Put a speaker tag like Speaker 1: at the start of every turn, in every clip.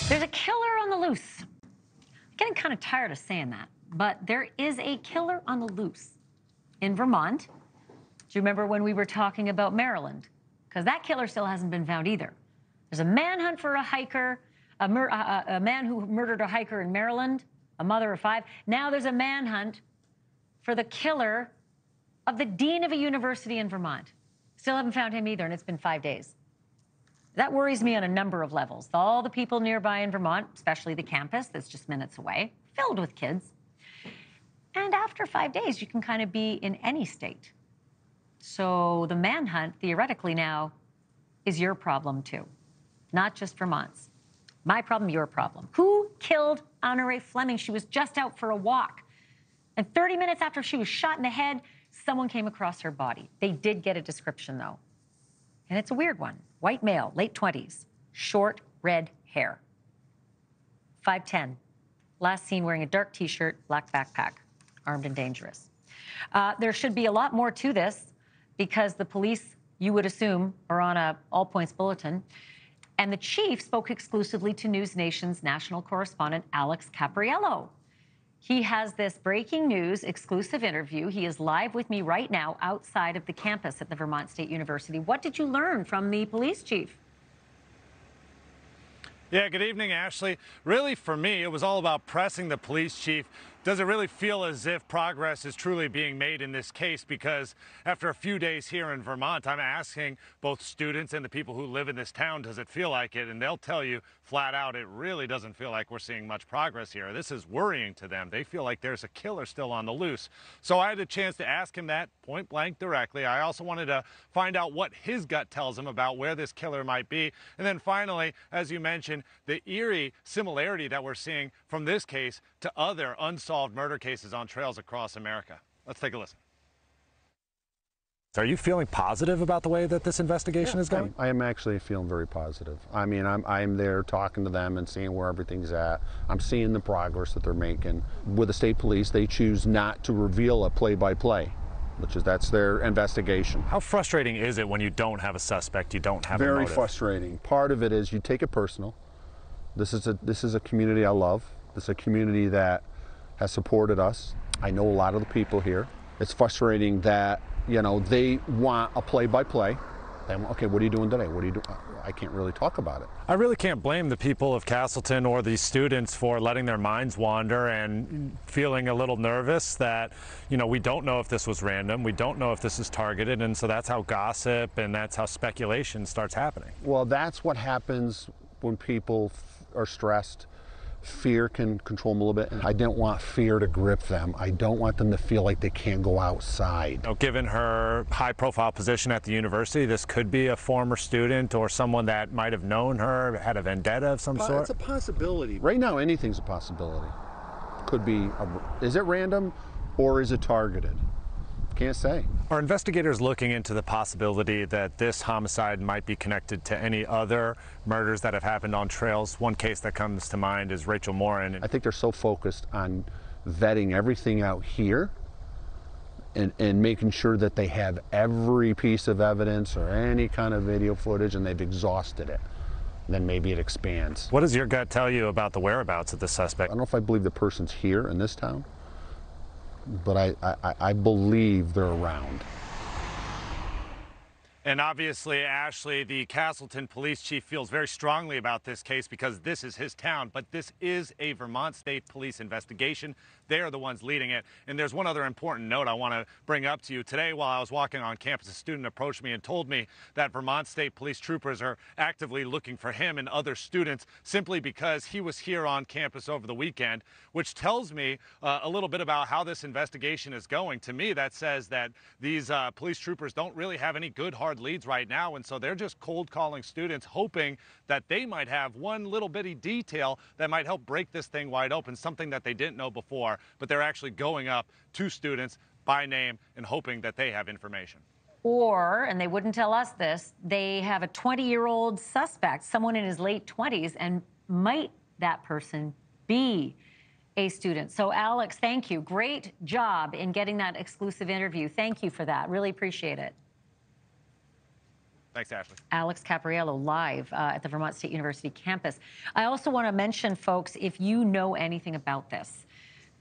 Speaker 1: There's a killer on the loose. I'm getting kind of tired of saying that, but there is a killer on the loose in Vermont. Do you remember when we were talking about Maryland? Because that killer still hasn't been found either. There's a manhunt for a hiker, a man who murdered a hiker in Maryland, a mother of 5. Now there's a manhunt for the killer of the dean of a university in Vermont. Still haven't found him either, and it's been 5 days. That worries me on a number of levels. All the people nearby in Vermont, especially the campus that's just minutes away, filled with kids. And after 5 days, you can kind of be in any state. So the manhunt, theoretically now, is your problem too, not just Vermont's. My problem, your problem. Who killed Honorée Fleming? She was just out for a walk. And 30 minutes after she was shot in the head, someone came across her body. They did get a description, though. And it's a weird one. White male, late 20s, short red hair. 5'10", last seen wearing a dark T-shirt, black backpack, armed and dangerous. There should be a lot more to this because the police, you would assume, are on a all-points bulletin. And the chief spoke exclusively to NewsNation's national correspondent, Alex Caprariello. He has this breaking news exclusive interview. He is live with me right now outside of the campus at the Vermont State University. What did you learn from the police chief?
Speaker 2: Yeah, good evening, Ashleigh. Really, for me, it was all about pressing the police chief. Does it really feel as if progress is truly being made in this case? Because after a few days here in Vermont, I'm asking both students and the people who live in this town, does it feel like it? And they'll tell you flat out, it really doesn't feel like we're seeing much progress here. This is worrying to them. They feel like there's a killer still on the loose. So I had a chance to ask him that point blank directly. I also wanted to find out what his gut tells him about where this killer might be. And then finally, as you mentioned, the eerie similarity that we're seeing from this case to other unsolved murder cases on trails across America. Let's take a listen.
Speaker 3: Are you feeling positive about the way that this investigation is going?
Speaker 4: I am actually feeling very positive. I mean, I'm there talking to them and seeing where everything's at. I'm seeing the progress that they're making. With the state police, they choose not to reveal a play-by-play, that's their investigation.
Speaker 3: How frustrating is it when you don't have a suspect, you don't have a motive?
Speaker 4: Very frustrating. Part of it is you take it personal. This is a community I love. This is a community that has supported us. I know a lot of the people here. It's frustrating that, you know, they want a play-by-play. They want, okay, what are you doing today? What are you doing? I can't really talk about it.
Speaker 3: I really can't blame the people of Castleton or these students for letting their minds wander and feeling a little nervous that, you know, we don't know if this was random, we don't know if this is targeted, and so that's how gossip and that's how speculation starts happening.
Speaker 4: Well, that's what happens when people are stressed. Fear can control them a little bit, and I didn't want fear to grip them. I don't want them to feel like they can't go outside.
Speaker 3: You know, given her high-profile position at the university, this could be a former student or someone that might have known her, had a vendetta of some sort?
Speaker 4: It's a possibility. Right now, anything's a possibility. Could be, is it random or is it targeted? Can't say.
Speaker 3: Are investigators looking into the possibility that this homicide might be connected to any other murders that have happened on trails? One case that comes to mind is Rachel Morin.
Speaker 4: I think they're so focused on vetting everything out here and making sure that they have every piece of evidence or any kind of video footage and they've exhausted it. Then maybe it expands.
Speaker 3: What does your gut tell you about the whereabouts of the suspect?
Speaker 4: I don't know if I believe the person's here in this town, but I believe they're around.
Speaker 2: And obviously, Ashleigh, the Castleton police chief feels very strongly about this case because this is his town, but this is a Vermont State Police investigation. They are the ones leading it. And there's one other important note I want to bring up to you. Today, while I was walking on campus, a student approached me and told me that Vermont State Police troopers are actively looking for him and other students simply because he was here on campus over the weekend, which tells me a little bit about how this investigation is going. To me, that says that these police troopers don't really have any good hard leads right now, and so they're just cold calling students, hoping that they might have one little bitty detail that might help break this thing wide open, something that they didn't know before, but they're actually going up to students by name and hoping that they have information.
Speaker 1: Or, and they wouldn't tell us this, they have a 20-year-old suspect, someone in his late 20s, and might that person be a student? So Alex, thank you. Great job in getting that exclusive interview. Thank you for that. Really appreciate it.
Speaker 2: Thanks, Ashleigh.
Speaker 1: Alex Caprariello live at the Vermont State University campus. I also want to mention, folks, if you know anything about this,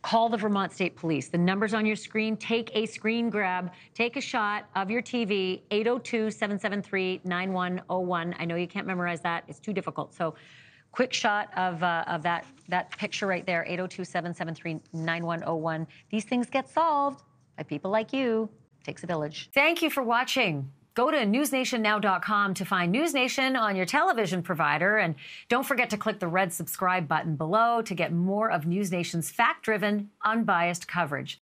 Speaker 1: call the Vermont State Police. The number's on your screen. Take a screen grab. Take a shot of your TV, 802-773-9101. I know you can't memorize that. It's too difficult. So quick shot of that picture right there, 802-773-9101. These things get solved by people like you. Takes a village. Thank you for watching. Go to newsnationnow.com to find NewsNation on your television provider. And don't forget to click the red subscribe button below to get more of NewsNation's fact-driven, unbiased coverage.